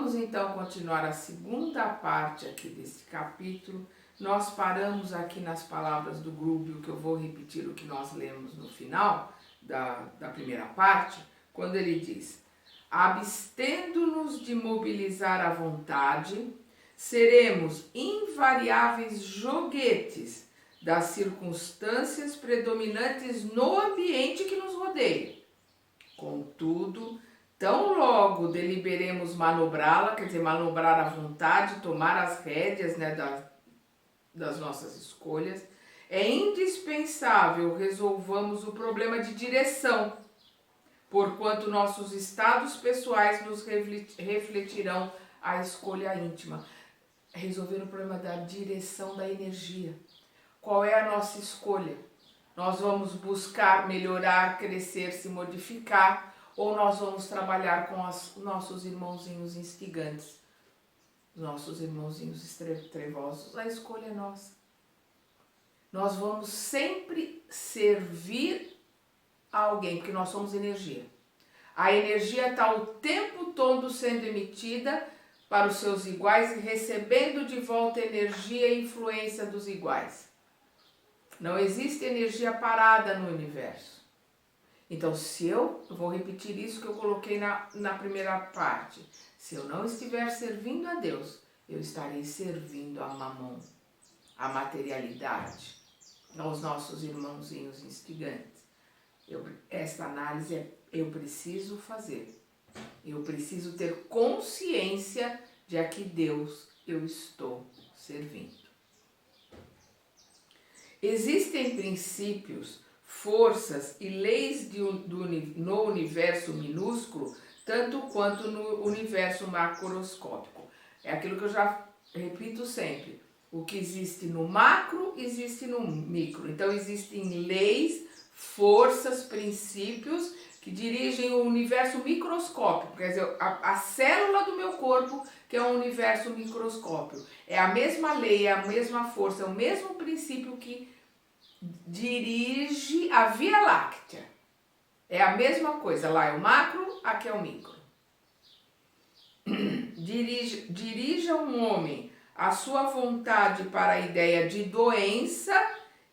Vamos então continuar a segunda parte aqui desse capítulo. Nós paramos aqui nas palavras do Grúbio, que eu vou repetir o que nós lemos no final da primeira parte, quando ele diz: abstendo-nos de mobilizar a vontade, seremos invariáveis joguetes das circunstâncias predominantes no ambiente que nos rodeia. Contudo, tão logo deliberemos manobrá-la, quer dizer, manobrar a vontade, tomar as rédeas, né, das nossas escolhas, é indispensável resolvamos o problema de direção, porquanto nossos estados pessoais nos refletirão a escolha íntima. Resolver o problema da direção da energia. Qual é a nossa escolha? Nós vamos buscar melhorar, crescer, se modificar, ou nós vamos trabalhar com os nossos irmãozinhos instigantes, nossos irmãozinhos trevosos? A escolha é nossa. Nós vamos sempre servir a alguém, porque nós somos energia. A energia está o tempo todo sendo emitida para os seus iguais e recebendo de volta energia e influência dos iguais. Não existe energia parada no universo. Então, se eu vou repetir isso que eu coloquei na primeira parte, se eu não estiver servindo a Deus, eu estarei servindo a Mamon, a materialidade, aos nossos irmãozinhos instigantes. Esta análise eu preciso fazer. Eu preciso ter consciência de a que Deus eu estou servindo. Existem princípios, forças e leis no universo minúsculo, tanto quanto no universo macroscópico. É aquilo que eu já repito sempre. O que existe no macro, existe no micro. Então, existem leis, forças, princípios que dirigem o universo microscópico. Quer dizer, a célula do meu corpo, que é um universo microscópio. É a mesma lei, é a mesma força, é o mesmo princípio que dirige a Via Láctea. É a mesma coisa. Lá é o macro, aqui é o micro. Dirija um homem a sua vontade para a ideia de doença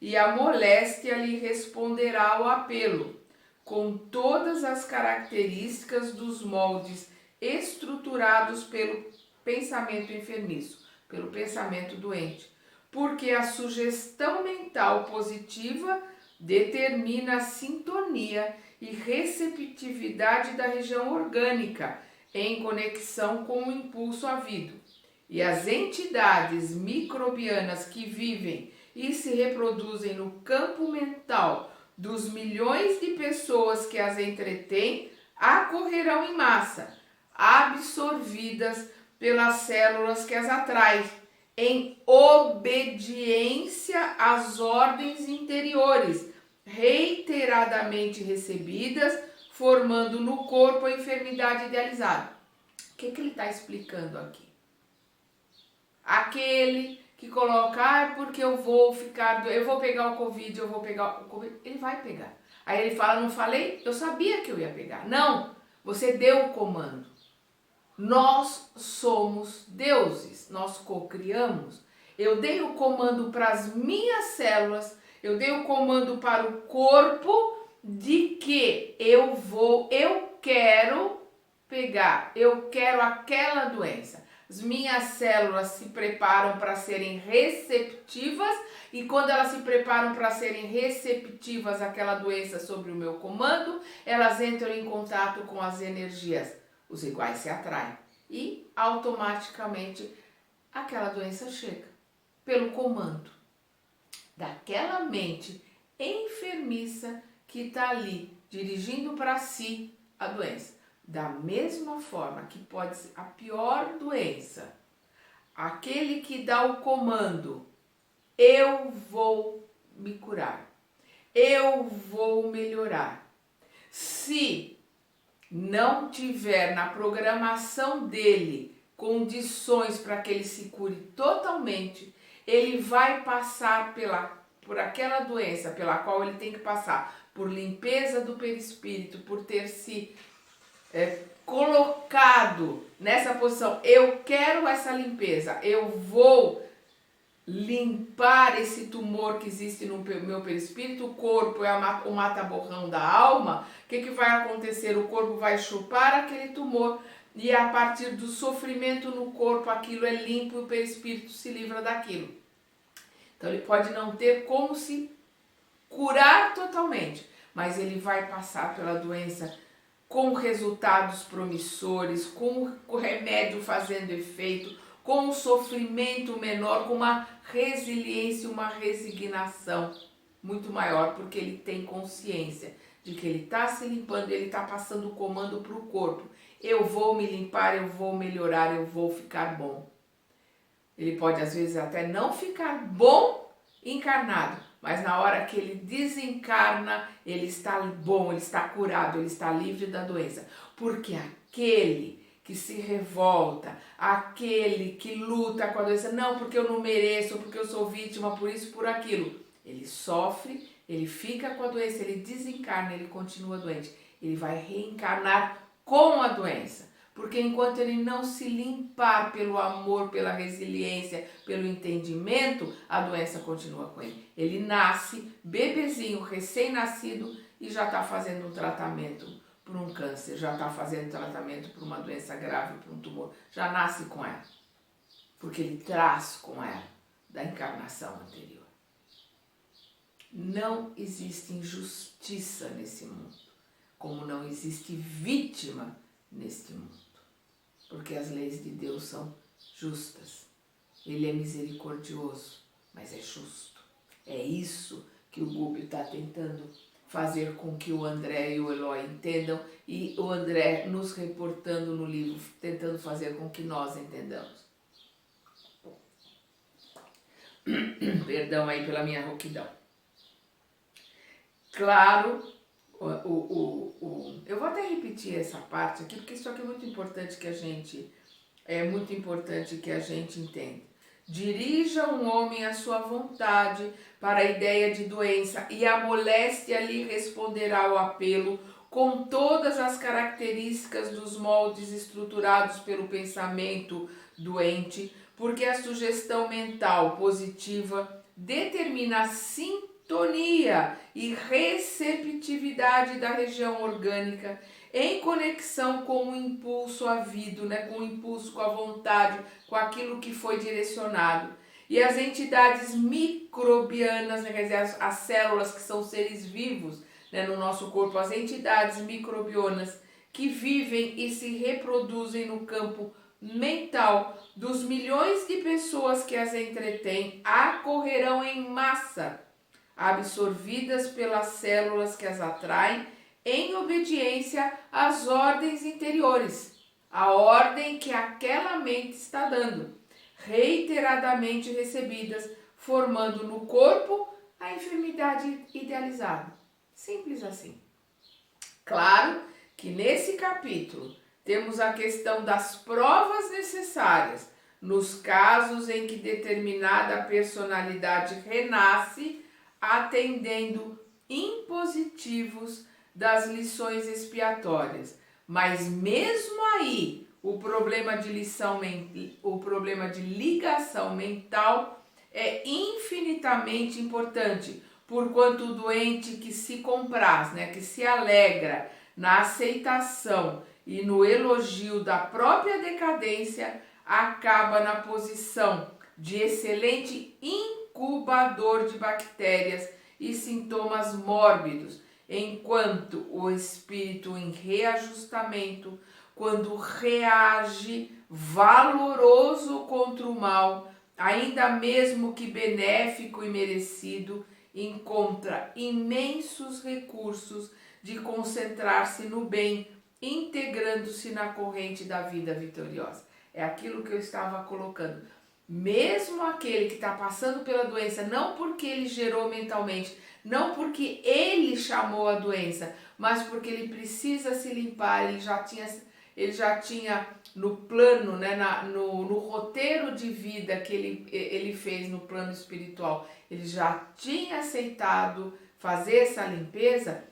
e a moléstia lhe responderá ao apelo, com todas as características dos moldes estruturados pelo pensamento enfermiço, pelo pensamento doente, porque a sugestão mental positiva determina a sintonia e receptividade da região orgânica em conexão com o impulso havido. E as entidades microbianas que vivem e se reproduzem no campo mental dos milhões de pessoas que as entretêm acorrerão em massa, absorvidas pelas células que as atraem, em obediência às ordens interiores, reiteradamente recebidas, formando no corpo a enfermidade idealizada. O que ele está explicando aqui? Aquele que coloca, porque eu vou pegar o Covid, ele vai pegar. Aí ele fala, não falei? Eu sabia que eu ia pegar. Não, você deu o comando. Nós somos deuses, nós cocriamos. Eu dei o comando para as minhas células, eu dei o comando para o corpo de que eu quero pegar, eu quero aquela doença. As minhas células se preparam para serem receptivas e quando elas se preparam para serem receptivas àquela doença sob o meu comando, elas entram em contato com as energias. Os iguais se atraem e automaticamente aquela doença chega pelo comando daquela mente enfermiça que está ali dirigindo para si a doença. Da mesma forma que pode ser a pior doença, aquele que dá o comando, eu vou me curar, eu vou melhorar. Se não tiver na programação dele condições para que ele se cure totalmente, ele vai passar por aquela doença pela qual ele tem que passar, por limpeza do perispírito, por ter se colocado nessa posição, eu quero essa limpeza, eu vou limpar esse tumor que existe no meu perispírito, o corpo é o mata-borrão da alma, o que vai acontecer? O corpo vai chupar aquele tumor e a partir do sofrimento no corpo aquilo é limpo e o perispírito se livra daquilo. Então ele pode não ter como se curar totalmente, mas ele vai passar pela doença com resultados promissores, com o remédio fazendo efeito, com um sofrimento menor, com uma resiliência, uma resignação muito maior, porque ele tem consciência de que ele está se limpando, ele está passando o comando para o corpo. Eu vou me limpar, eu vou melhorar, eu vou ficar bom. Ele pode às vezes até não ficar bom encarnado, mas na hora que ele desencarna, ele está bom, ele está curado, ele está livre da doença. Porque aquele que se revolta, aquele que luta com a doença, não porque eu não mereço, porque eu sou vítima, por isso, por aquilo. Ele sofre, ele fica com a doença, ele desencarna, ele continua doente. Ele vai reencarnar com a doença. Porque enquanto ele não se limpar pelo amor, pela resiliência, pelo entendimento, a doença continua com ele. Ele nasce, bebezinho, recém-nascido, e já está fazendo um tratamento por um câncer, já está fazendo tratamento por uma doença grave, por um tumor. Já nasce com ela. Porque ele traz com ela da encarnação anterior. Não existe injustiça nesse mundo, como não existe vítima neste mundo. Porque as leis de Deus são justas. Ele é misericordioso, mas é justo. É isso que o Gubbio está tentando fazer com que o André e o Eloy entendam, e o André nos reportando no livro, tentando fazer com que nós entendamos. Perdão aí pela minha rouquidão. Claro, eu vou até repetir essa parte aqui, porque isso aqui é muito importante que a gente entenda. Dirija um homem à sua vontade para a ideia de doença, e a moléstia lhe responderá ao apelo com todas as características dos moldes estruturados pelo pensamento doente, porque a sugestão mental positiva determina a sintonia e receptividade da região orgânica em conexão com o impulso havido, com o impulso, com a vontade, com aquilo que foi direcionado. E as entidades microbianas, quer dizer, as células que são seres vivos no nosso corpo, as entidades microbianas que vivem e se reproduzem no campo mental dos milhões de pessoas que as entretêm, acorrerão em massa, absorvidas pelas células que as atraem, em obediência às ordens interiores, a ordem que aquela mente está dando, reiteradamente recebidas, formando no corpo a enfermidade idealizada. Simples assim. Claro que nesse capítulo temos a questão das provas necessárias nos casos em que determinada personalidade renasce atendendo impositivos das lições expiatórias. Mas mesmo aí, o problema de ligação mental é infinitamente importante, porquanto o doente que se compraz, que se alegra na aceitação e no elogio da própria decadência, acaba na posição de excelente incubador de bactérias e sintomas mórbidos, enquanto o espírito em reajustamento, quando reage valoroso contra o mal, ainda mesmo que benéfico e merecido, encontra imensos recursos de concentrar-se no bem, integrando-se na corrente da vida vitoriosa. É aquilo que eu estava colocando. Mesmo aquele que está passando pela doença, não porque ele gerou mentalmente, não porque ele chamou a doença, mas porque ele precisa se limpar, ele já tinha no plano, no roteiro de vida que ele fez no plano espiritual, ele já tinha aceitado fazer essa limpeza.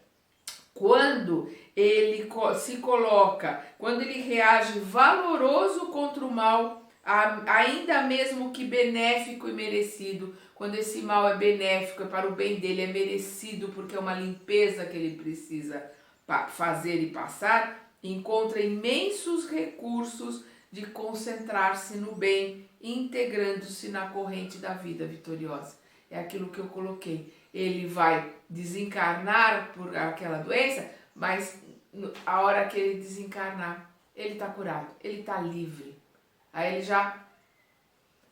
quando ele se coloca, quando ele reage valoroso contra o mal, ainda mesmo que benéfico e merecido, quando esse mal é benéfico, é para o bem dele, é merecido porque é uma limpeza que ele precisa fazer e passar, encontra imensos recursos de concentrar-se no bem, integrando-se na corrente da vida vitoriosa. É aquilo que eu coloquei. Ele vai desencarnar por aquela doença, mas a hora que ele desencarnar, ele está curado, ele está livre. Aí ele já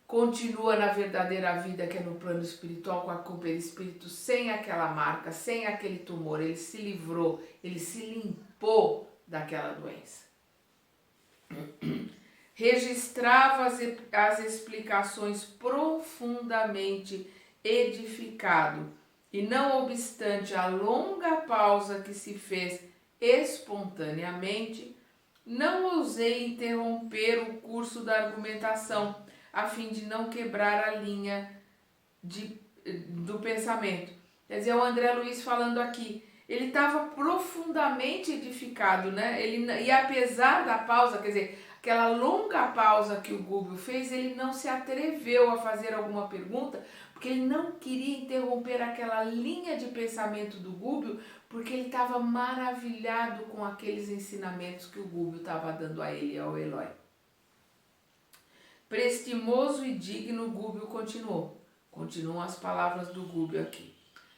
continua na verdadeira vida, que é no plano espiritual, com o perispírito, sem aquela marca, sem aquele tumor. Ele se livrou, ele se limpou daquela doença. Registrava as explicações profundamente edificado, e não obstante a longa pausa que se fez espontaneamente, não ousei interromper o curso da argumentação, a fim de não quebrar a linha do pensamento. Quer dizer, o André Luiz falando aqui, ele estava profundamente edificado, né? E apesar da pausa, quer dizer, aquela longa pausa que o Gúbio fez, ele não se atreveu a fazer alguma pergunta, porque ele não queria interromper aquela linha de pensamento do Gúbio, porque ele estava maravilhado com aqueles ensinamentos que o Gúbio estava dando a ele e ao Eloy. Prestimoso e digno, Gúbio continuou. Continuam as palavras do Gúbio aqui.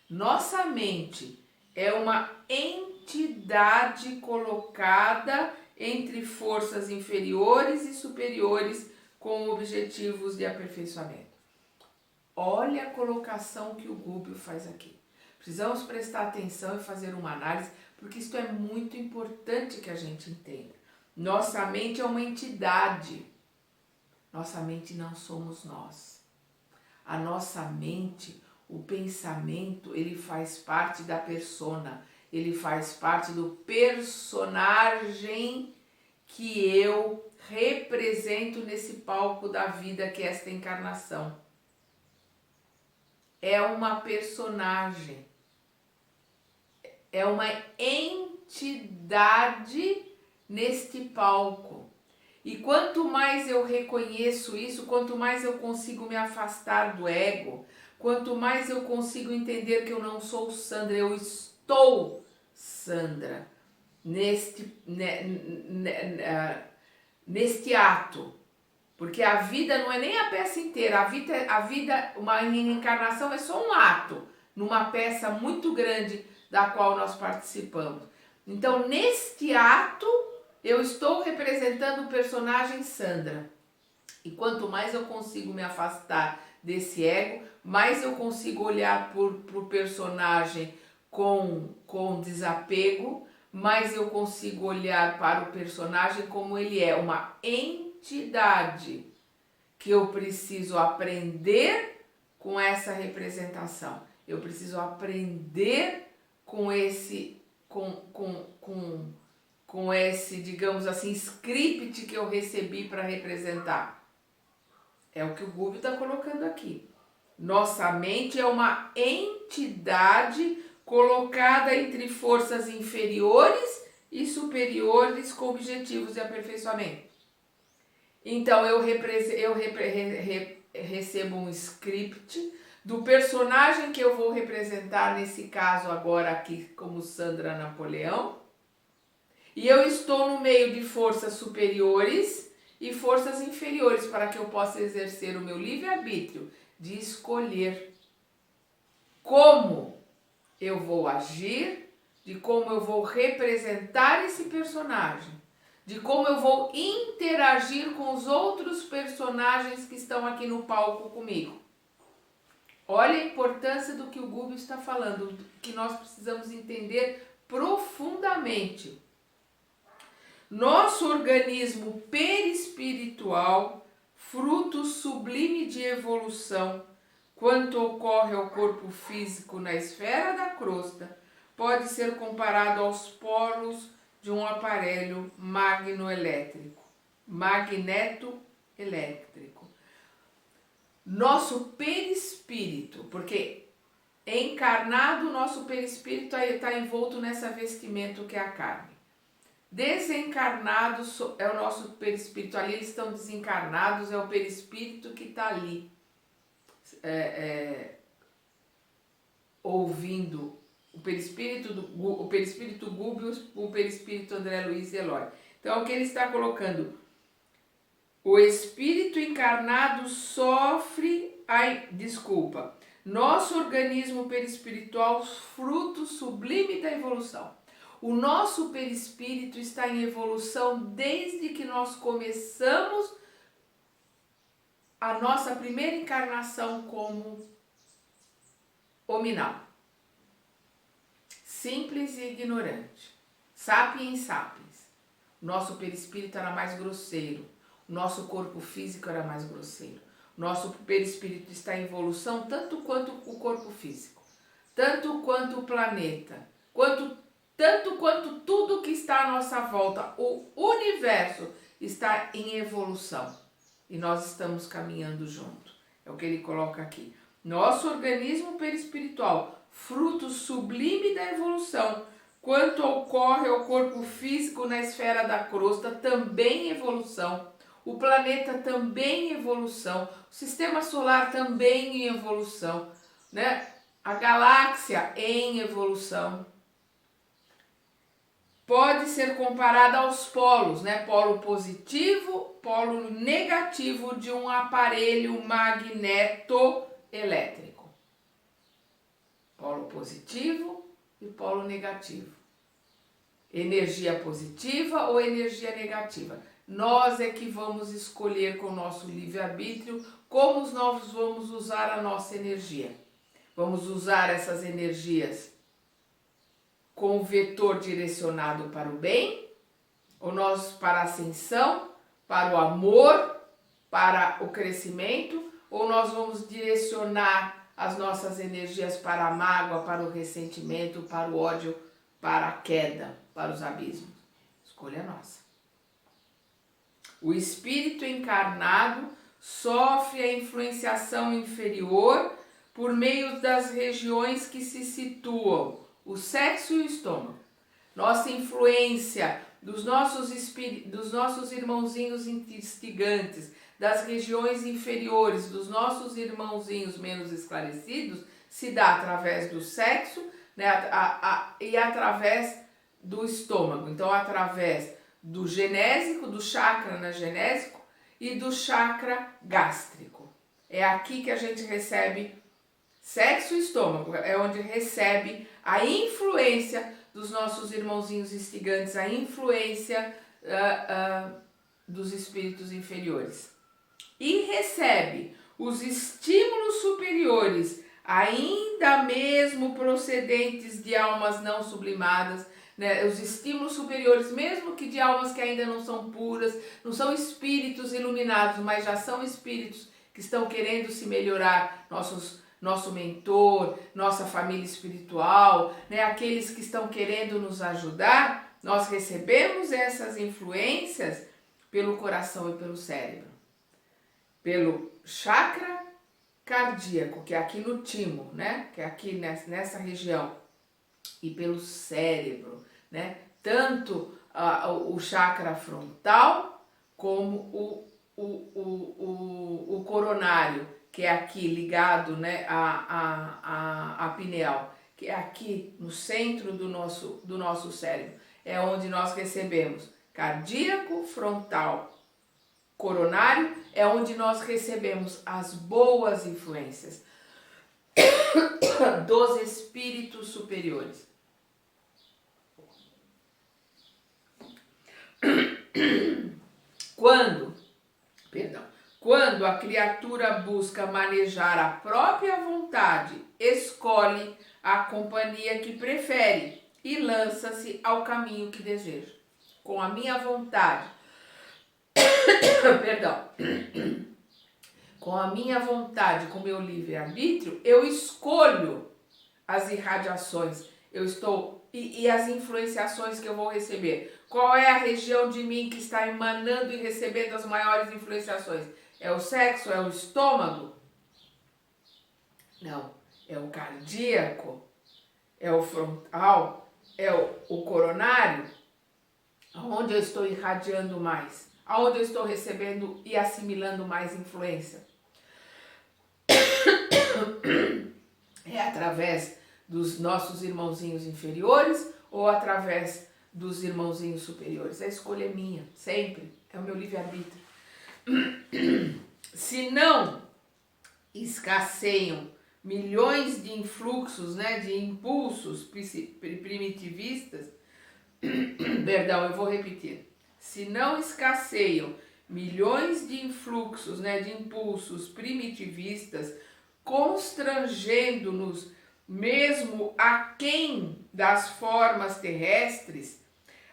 Nossa mente é uma entidade colocada entre forças inferiores e superiores com objetivos de aperfeiçoamento. Olha a colocação que o Gúbio faz aqui. Precisamos prestar atenção e fazer uma análise, porque isso é muito importante que a gente entenda. Nossa mente é uma entidade. Nossa mente não somos nós. A nossa mente, o pensamento, ele faz parte da persona, ele faz parte do personagem que eu represento nesse palco da vida que é esta encarnação. É uma personagem, é uma entidade neste palco. E quanto mais eu reconheço isso, quanto mais eu consigo me afastar do ego, quanto mais eu consigo entender que eu não sou Sandra, eu estou Sandra neste ato. Porque a vida não é nem a peça inteira, a vida, uma encarnação é só um ato, numa peça muito grande da qual nós participamos. Então, neste ato, eu estou representando o personagem Sandra. E quanto mais eu consigo me afastar desse ego, mais eu consigo olhar para o personagem com desapego, mais eu consigo olhar para o personagem como ele é, uma entidade que eu preciso aprender com essa representação. Eu preciso aprender com esse digamos assim, script que eu recebi para representar. É o que o Gúbio está colocando aqui. Nossa mente é uma entidade colocada entre forças inferiores e superiores com objetivos de aperfeiçoamento. Então, eu recebo um script do personagem que eu vou representar, nesse caso agora aqui como Sandra Napoleão, e eu estou no meio de forças superiores e forças inferiores para que eu possa exercer o meu livre-arbítrio de escolher como eu vou agir, de como eu vou representar esse personagem, de como eu vou interagir com os outros personagens que estão aqui no palco comigo. Olha a importância do que o Gúbio está falando, que nós precisamos entender profundamente. Nosso organismo perispiritual, fruto sublime de evolução, quanto ocorre ao corpo físico na esfera da crosta, pode ser comparado aos polos de um aparelho magneto-elétrico. Nosso perispírito, porque Encarnado, o nosso perispírito está envolto nessa vestimenta que é a carne. Desencarnado é o nosso perispírito, ali eles estão desencarnados, é o perispírito que está ali, ouvindo o perispírito Gúbio, o perispírito André Luiz e Eloy. Então, o que ele está colocando? O espírito encarnado sofre, nosso organismo perispiritual, fruto sublime da evolução. O nosso perispírito está em evolução desde que nós começamos a nossa primeira encarnação como hominal. Simples e ignorante. Sapiens sapiens. Nosso perispírito era mais grosseiro. Nosso corpo físico era mais grosseiro. Nosso perispírito está em evolução tanto quanto o corpo físico, tanto quanto o planeta, tanto quanto tudo que está à nossa volta. O universo está em evolução e nós estamos caminhando junto. É o que ele coloca aqui. Nosso organismo perispiritual, fruto sublime da evolução, quanto ocorre ao corpo físico na esfera da crosta, também em evolução. O planeta também em evolução, o sistema solar também em evolução, né? A galáxia em evolução. Pode ser comparada aos polos, né? Polo positivo, polo negativo de um aparelho magnetoelétrico. Polo positivo e polo negativo. Energia positiva ou energia negativa. Nós é que vamos escolher com o nosso livre-arbítrio como nós vamos usar a nossa energia. Vamos usar essas energias com o vetor direcionado para o bem, ou nós para a ascensão, para o amor, para o crescimento, ou nós vamos direcionar as nossas energias para a mágoa, para o ressentimento, para o ódio, para a queda, para os abismos. Escolha nossa. O espírito encarnado sofre a influenciação inferior por meio das regiões que se situam, o sexo e o estômago. Nossa influência dos nossos irmãozinhos instigantes, das regiões inferiores, dos nossos irmãozinhos menos esclarecidos, se dá através do sexo, né, e através do estômago. Então, através do genésico, do chakra anagenésico e do chakra gástrico. É aqui que a gente recebe sexo e estômago, é onde recebe a influência dos nossos irmãozinhos instigantes, a influência dos espíritos inferiores. E recebe os estímulos superiores, ainda mesmo procedentes de almas não sublimadas, né, os estímulos superiores, mesmo que de almas que ainda não são puras, não são espíritos iluminados, mas já são espíritos que estão querendo se melhorar, nosso mentor, nossa família espiritual, né, aqueles que estão querendo nos ajudar, nós recebemos essas influências pelo coração e pelo cérebro, pelo chakra cardíaco, que é aqui no timo, né, que é aqui nessa região, e pelo cérebro, né? Tanto o chakra frontal como o coronário, que é aqui ligado, né, a pineal, que é aqui no centro do nosso cérebro, é onde nós recebemos cardíaco, frontal, coronário, é onde nós recebemos as boas influências dos espíritos superiores. Quando a criatura busca manejar a própria vontade, escolhe a companhia que prefere e lança-se ao caminho que deseja. Com a minha vontade, com a minha vontade, com o meu livre-arbítrio, eu escolho as irradiações, e as influenciações que eu vou receber. Qual é a região de mim que está emanando e recebendo as maiores influenciações? É o sexo? É o estômago? Não, É o cardíaco? É o frontal? É o coronário? Aonde eu estou irradiando mais? Aonde eu estou recebendo e assimilando mais influência? É através dos nossos irmãozinhos inferiores ou através dos irmãozinhos superiores? A escolha é minha, sempre. É o meu livre-arbítrio. Se não escasseiam milhões de influxos, né, de impulsos primitivistas, perdão, eu vou repetir. Se não escasseiam milhões de influxos, né, de impulsos primitivistas, constrangendo-nos mesmo aquém das formas terrestres,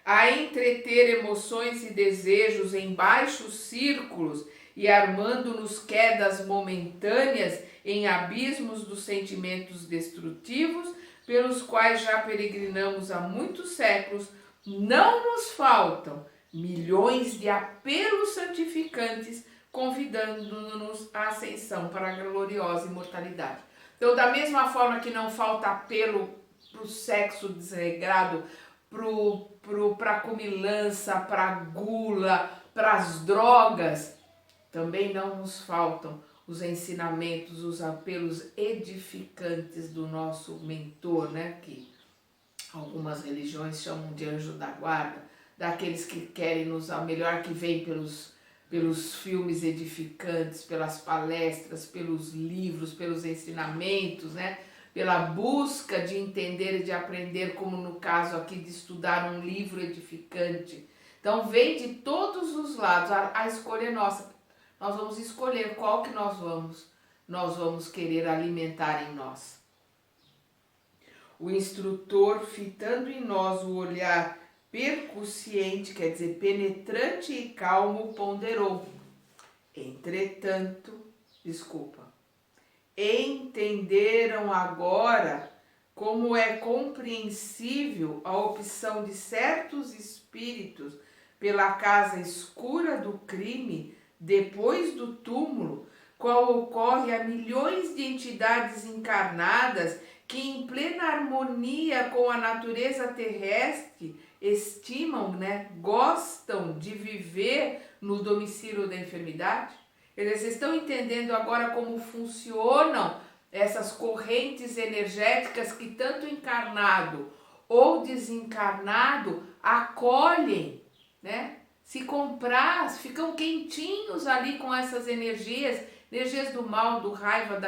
a entreter emoções e desejos em baixos círculos e armando-nos quedas momentâneas em abismos dos sentimentos destrutivos, pelos quais já peregrinamos há muitos séculos, não nos faltam milhões de apelos santificantes, convidando-nos à ascensão para a gloriosa imortalidade. Então, da mesma forma que não falta apelo para o sexo desregrado, para a comilança, para a gula, para as drogas, também não nos faltam os ensinamentos, os apelos edificantes do nosso mentor, né? Que algumas religiões chamam de anjo da guarda, daqueles que querem nos a melhor, que vem pelos filmes edificantes, pelas palestras, pelos livros, pelos ensinamentos, né? Pela busca de entender e de aprender, como no caso aqui de estudar um livro edificante. Então vem de todos os lados, a escolha é nossa. Nós vamos escolher qual que nós vamos querer alimentar em nós. O instrutor, fitando em nós o olhar percussiente, quer dizer, penetrante e calmo, ponderou. Entenderam agora como é compreensível a opção de certos espíritos pela casa escura do crime, depois do túmulo, qual ocorre a milhões de entidades encarnadas que, em plena harmonia com a natureza terrestre, estimam, né, gostam de viver no domicílio da enfermidade? Eles estão entendendo agora como funcionam essas correntes energéticas que tanto encarnado ou desencarnado acolhem, né? Se comprar, ficam quentinhos ali com essas energias do mal, do raiva,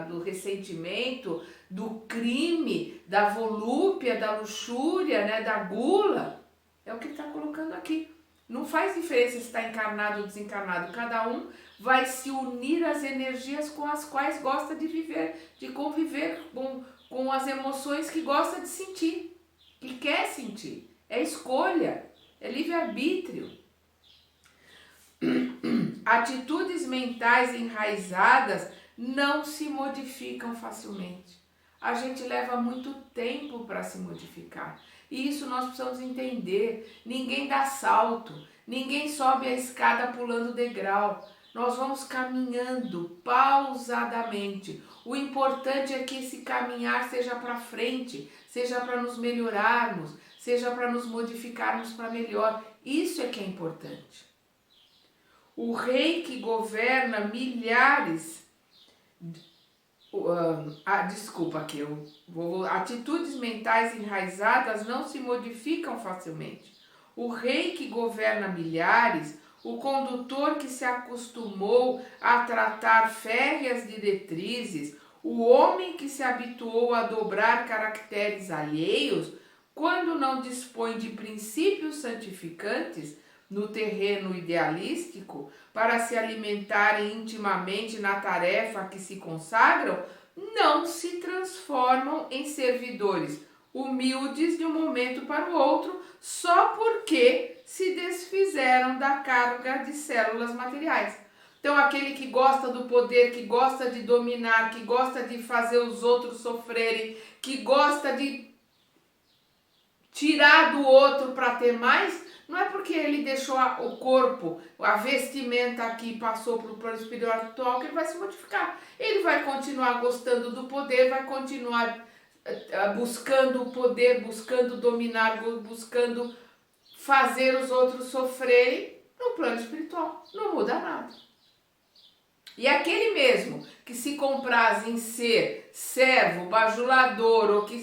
do ressentimento, do crime, da volúpia, da luxúria, né, da gula. É o que ele está colocando aqui. Não faz diferença se está encarnado ou desencarnado. Cada um vai se unir às energias com as quais gosta de viver, de conviver com as emoções que gosta de sentir, que quer sentir. É escolha. É livre-arbítrio. Atitudes mentais enraizadas não se modificam facilmente. A gente leva muito tempo para se modificar. E isso nós precisamos entender. Ninguém dá salto, ninguém sobe a escada pulando degrau. Nós vamos caminhando pausadamente. O importante é que esse caminhar seja para frente, seja para nos melhorarmos, seja para nos modificarmos para melhor. Isso é que é importante. O rei que governa milhares... Atitudes mentais enraizadas não se modificam facilmente. O rei que governa milhares, o condutor que se acostumou a tratar férreas diretrizes, o homem que se habituou a dobrar caracteres alheios, quando não dispõe de princípios santificantes no terreno idealístico para se alimentarem intimamente na tarefa a que se consagram, não se transformam em servidores humildes de um momento para o outro só porque se desfizeram da carga de células materiais. Então, aquele que gosta do poder, que gosta de dominar, que gosta de fazer os outros sofrerem, que gosta de tirar do outro para ter mais, Não é porque ele deixou o corpo, a vestimenta aqui passou para o plano espiritual que ele vai se modificar. Ele vai continuar gostando do poder, vai continuar buscando o poder, buscando dominar, buscando fazer os outros sofrerem no plano espiritual. Não muda nada. E aquele mesmo que se compraz em ser servo, bajulador, ou que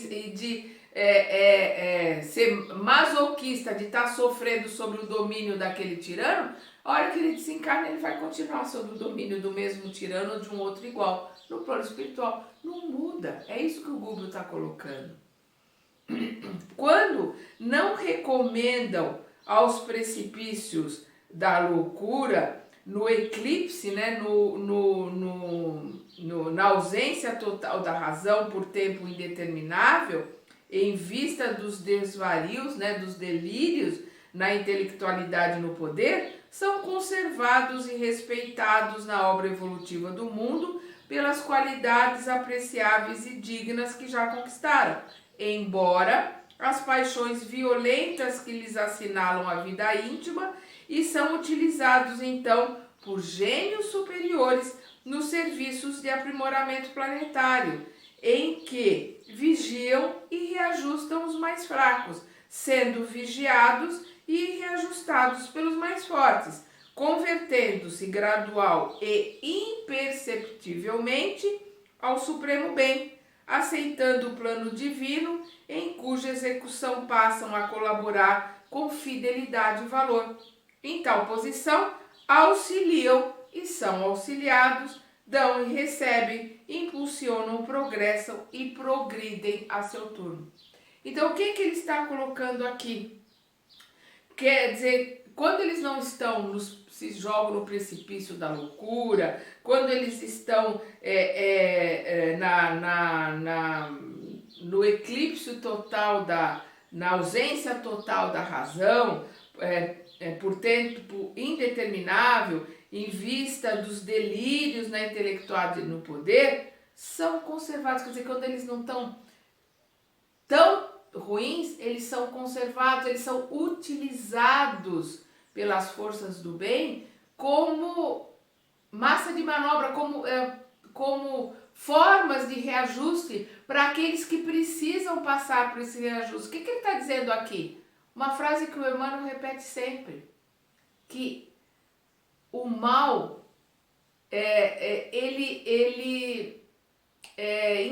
ser masoquista, de estar sofrendo sobre o domínio daquele tirano, a hora que ele desencarna, ele vai continuar sob o domínio do mesmo tirano ou de um outro igual. No plano espiritual, não muda. É isso que o Google está colocando. Quando não recomendam aos precipícios da loucura, no eclipse, né, na ausência total da razão por tempo indeterminável, em vista dos desvarios, né, dos delírios na intelectualidade e no poder, são conservados e respeitados na obra evolutiva do mundo pelas qualidades apreciáveis e dignas que já conquistaram, embora as paixões violentas que lhes assinalam a vida íntima e são utilizados então por gênios superiores nos serviços de aprimoramento planetário, em que vigiam e reajustam os mais fracos, sendo vigiados e reajustados pelos mais fortes, convertendo-se gradual e imperceptivelmente ao supremo bem, aceitando o plano divino em cuja execução passam a colaborar com fidelidade e valor. Em tal posição, auxiliam e são auxiliados, dão e recebem, impulsionam, progressam e progridem a seu turno. Então, o que ele está colocando aqui? Quer dizer, quando eles não estão, se jogam no precipício da loucura, quando eles estão no eclipse total, na ausência total da razão, por tempo indeterminável, em vista dos delírios na intelectualidade e no poder, são conservados. Quer dizer, quando eles não estão tão ruins, eles são conservados, eles são utilizados pelas forças do bem como massa de manobra, como formas de reajuste para aqueles que precisam passar por esse reajuste. O que ele está dizendo aqui? Uma frase que o Emmanuel repete sempre, que o mal, ele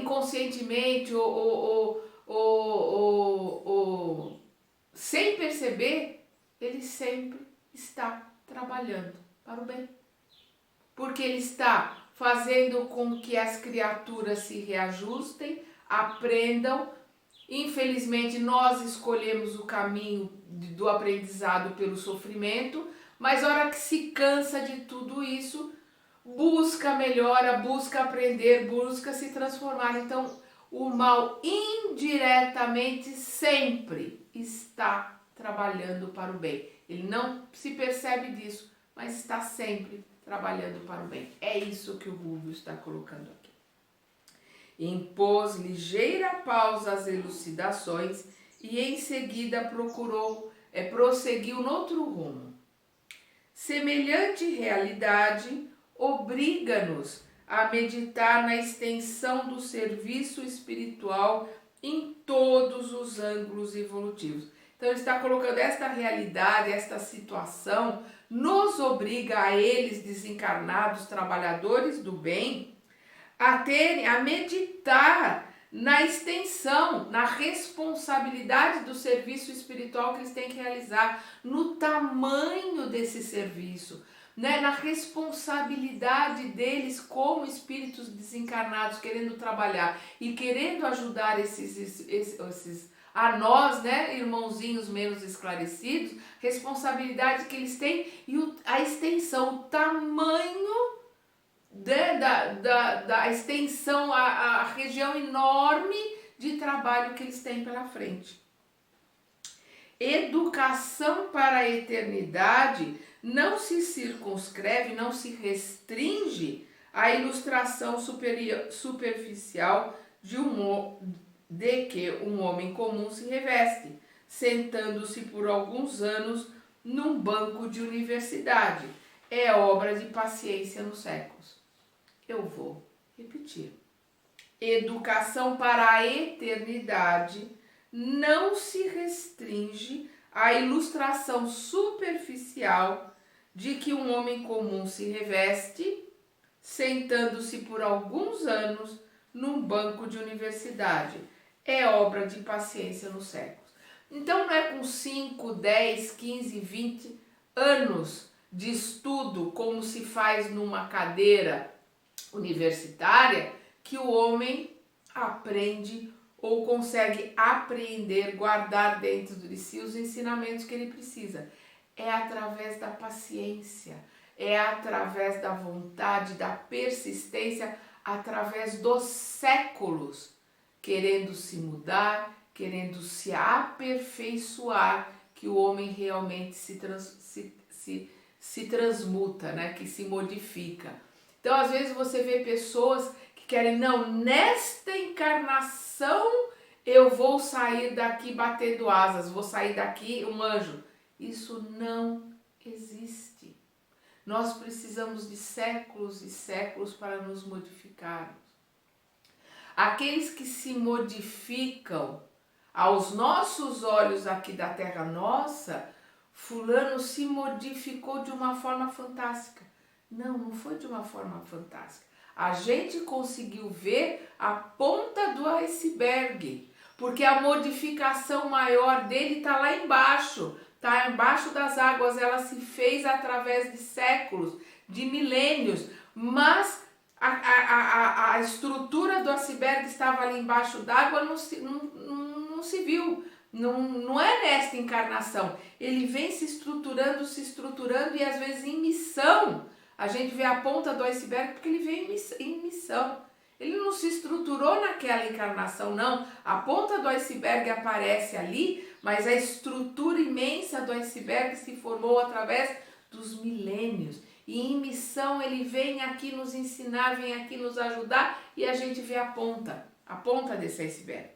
inconscientemente ou sem perceber, ele sempre está trabalhando para o bem. Porque ele está fazendo com que as criaturas se reajustem, aprendam. Infelizmente, nós escolhemos o caminho do aprendizado pelo sofrimento, mas a hora que se cansa de tudo isso, busca melhora, busca aprender, busca se transformar. Então, o mal indiretamente sempre está trabalhando para o bem. Ele não se percebe disso, mas está sempre trabalhando para o bem. É isso que o Google está colocando aqui. Impôs ligeira pausa às elucidações e em seguida prosseguiu noutro rumo. Semelhante realidade obriga-nos a meditar na extensão do serviço espiritual em todos os ângulos evolutivos. Então ele está colocando esta realidade, esta situação, nos obriga a eles, desencarnados, trabalhadores do bem, a meditar na extensão, na responsabilidade do serviço espiritual que eles têm que realizar, no tamanho desse serviço, né? Na responsabilidade deles como espíritos desencarnados, querendo trabalhar e querendo ajudar a nós, né, irmãozinhos menos esclarecidos, responsabilidade que eles têm e a extensão, o tamanho da extensão, a região enorme de trabalho que eles têm pela frente. Educação para a eternidade não se circunscreve, não se restringe à ilustração superficial de que um homem comum se reveste, sentando-se por alguns anos num banco de universidade. É obra de paciência nos séculos. Eu vou repetir. Educação para a eternidade não se restringe à ilustração superficial de que um homem comum se reveste sentando-se por alguns anos num banco de universidade. É obra de paciência nos séculos. Então não é com 5, 10, 15, 20 anos de estudo, como se faz numa cadeira universitária, que o homem aprende ou consegue apreender, guardar dentro de si os ensinamentos que ele precisa. É através da paciência, é através da vontade, da persistência, através dos séculos, querendo se mudar, querendo se aperfeiçoar, que o homem realmente se transmuta, né? Que se modifica. Então, às vezes você vê pessoas que querem, não, nesta encarnação eu vou sair daqui batendo asas, vou sair daqui um anjo. Isso não existe. Nós precisamos de séculos e séculos para nos modificarmos. Aqueles que se modificam aos nossos olhos aqui da terra nossa, fulano se modificou de uma forma fantástica. Não foi de uma forma fantástica. A gente conseguiu ver a ponta do iceberg, porque a modificação maior dele está lá embaixo, está embaixo das águas. Ela se fez através de séculos, de milênios, mas a estrutura do iceberg estava ali embaixo d'água, não se viu. Não é nesta encarnação. Ele vem se estruturando e às vezes em missão. A gente vê a ponta do iceberg porque ele veio em missão. Ele não se estruturou naquela encarnação, não. A ponta do iceberg aparece ali, mas a estrutura imensa do iceberg se formou através dos milênios. E em missão ele vem aqui nos ensinar, vem aqui nos ajudar e a gente vê a ponta desse iceberg.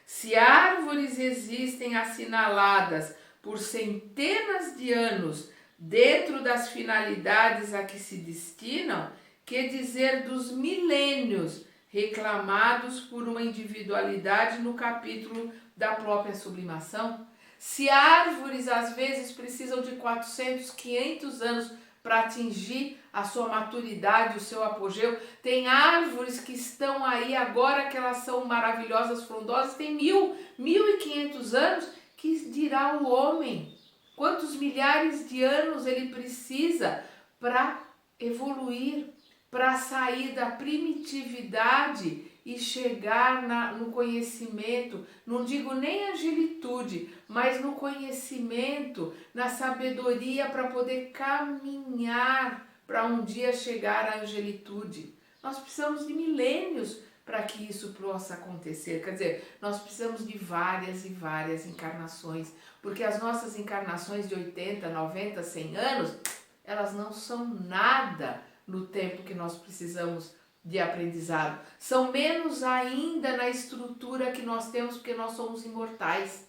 Se árvores existem assinaladas por centenas de anos dentro das finalidades a que se destinam, que dizer dos milênios reclamados por uma individualidade no capítulo da própria sublimação? Se árvores às vezes precisam de 400, 500 anos para atingir a sua maturidade, o seu apogeu, tem árvores que estão aí agora que elas são maravilhosas, frondosas, tem 1.500 anos, que dirá o homem? Quantos milhares de anos ele precisa para evoluir, para sair da primitividade e chegar no conhecimento, não digo nem angelitude, mas no conhecimento, na sabedoria para poder caminhar para um dia chegar à angelitude. Nós precisamos de milênios para que isso possa acontecer. Quer dizer, nós precisamos de várias e várias encarnações, porque as nossas encarnações de 80, 90, 100 anos, elas não são nada no tempo que nós precisamos de aprendizado. São menos ainda na estrutura que nós temos, porque nós somos imortais.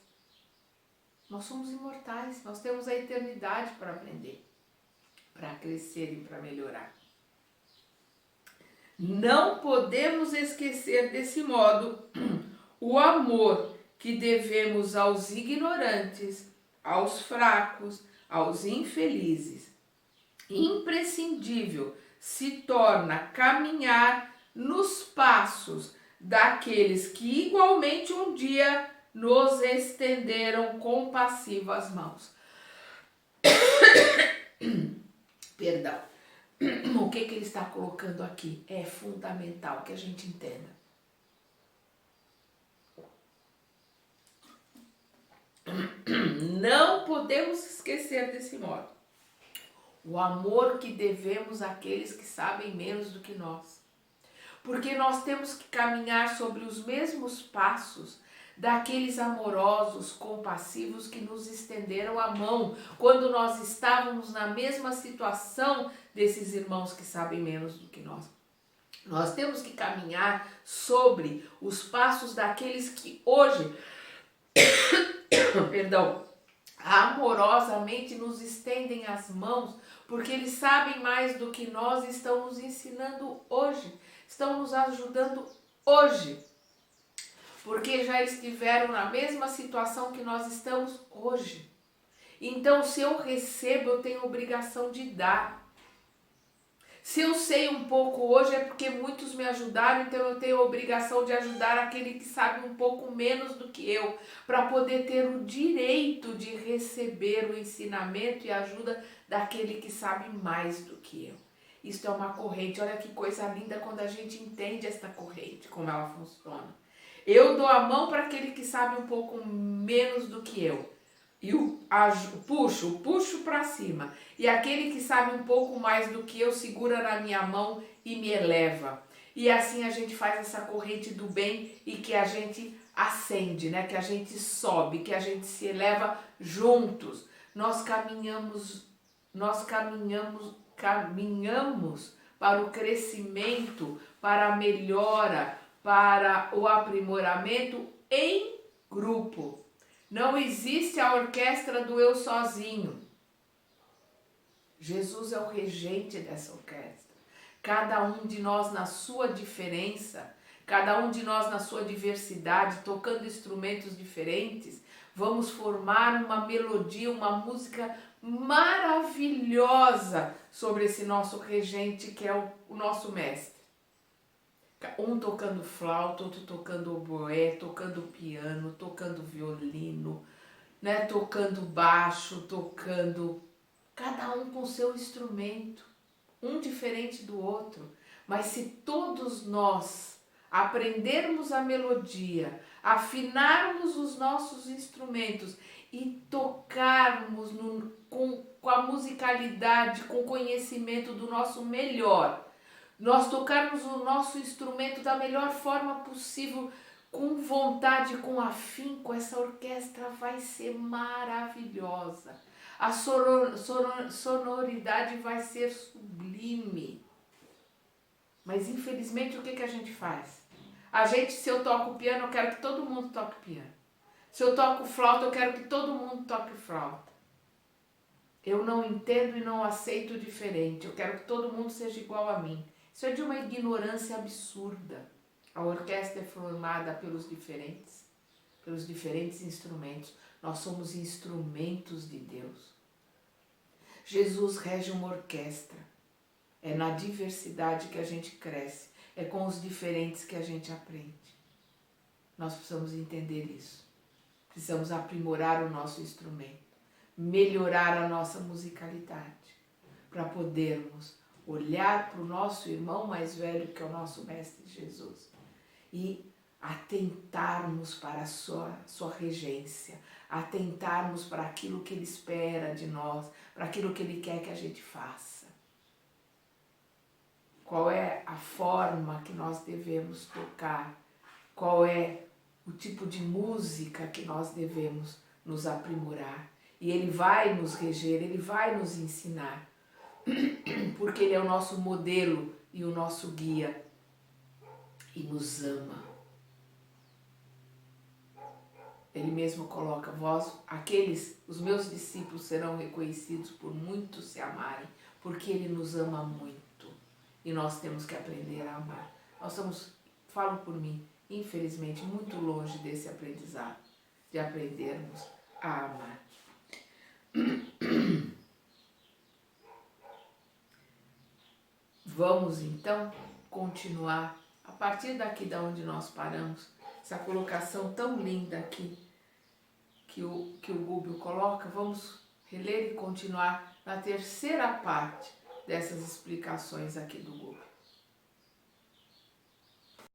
Nós somos imortais, nós temos a eternidade para aprender, para crescer e para melhorar. Não podemos esquecer desse modo o amor que devemos aos ignorantes, aos fracos, aos infelizes. Imprescindível se torna caminhar nos passos daqueles que igualmente um dia nos estenderam compassivas mãos. Perdão. O que ele está colocando aqui é fundamental que a gente entenda. Não podemos esquecer desse modo. O amor que devemos àqueles que sabem menos do que nós. Porque nós temos que caminhar sobre os mesmos passos daqueles amorosos, compassivos que nos estenderam a mão quando nós estávamos na mesma situação desses irmãos que sabem menos do que nós. Nós temos que caminhar sobre os passos daqueles que hoje, amorosamente nos estendem as mãos, porque eles sabem mais do que nós e estão nos ensinando hoje, estão nos ajudando hoje, porque já estiveram na mesma situação que nós estamos hoje. Então, se eu recebo, eu tenho obrigação de dar. Se eu sei um pouco hoje é porque muitos me ajudaram, então eu tenho a obrigação de ajudar aquele que sabe um pouco menos do que eu, para poder ter o direito de receber o ensinamento e ajuda daquele que sabe mais do que eu. Isso é uma corrente, olha que coisa linda quando a gente entende esta corrente, como ela funciona. Eu dou a mão para aquele que sabe um pouco menos do que eu. E puxo para cima. E aquele que sabe um pouco mais do que eu segura na minha mão e me eleva. E assim a gente faz essa corrente do bem e que a gente ascende, né? Que a gente sobe, que a gente se eleva juntos. Caminhamos para o crescimento, para a melhora, para o aprimoramento em grupo. Não existe a orquestra do eu sozinho. Jesus é o regente dessa orquestra. Cada um de nós na sua diferença, cada um de nós na sua diversidade, tocando instrumentos diferentes, vamos formar uma melodia, uma música maravilhosa sobre esse nosso regente que é o nosso mestre. Um tocando flauta, outro tocando oboé, tocando piano, tocando violino, né? Tocando baixo, tocando... Cada um com seu instrumento, um diferente do outro. Mas se todos nós aprendermos a melodia, afinarmos os nossos instrumentos e tocarmos com a musicalidade, com o conhecimento do nosso melhor, nós tocarmos o nosso instrumento da melhor forma possível, com vontade, com afinco, essa orquestra vai ser maravilhosa. A sonoridade vai ser sublime. Mas infelizmente o que a gente faz? Se eu toco piano, eu quero que todo mundo toque piano. Se eu toco flauta, eu quero que todo mundo toque flauta. Eu não entendo e não aceito diferente. Eu quero que todo mundo seja igual a mim. Isso é de uma ignorância absurda. A orquestra é formada pelos diferentes instrumentos. Nós somos instrumentos de Deus. Jesus rege uma orquestra. É na diversidade que a gente cresce. É com os diferentes que a gente aprende. Nós precisamos entender isso. Precisamos aprimorar o nosso instrumento. Melhorar a nossa musicalidade. Para podermos olhar para o nosso irmão mais velho, que é o nosso Mestre Jesus, e atentarmos para a sua regência, atentarmos para aquilo que ele espera de nós, para aquilo que ele quer que a gente faça. Qual é a forma que nós devemos tocar? Qual é o tipo de música que nós devemos nos aprimorar? E ele vai nos reger, ele vai nos ensinar, porque ele é o nosso modelo e o nosso guia e nos ama. Ele mesmo coloca, os meus discípulos serão reconhecidos por muitos se amarem, porque ele nos ama muito e nós temos que aprender a amar. Falo por mim, infelizmente, muito longe desse aprendizado, de aprendermos a amar. Vamos então continuar a partir daqui da onde nós paramos, essa colocação tão linda aqui que o Gubbio coloca. Vamos reler e continuar na terceira parte dessas explicações aqui do Gubbio.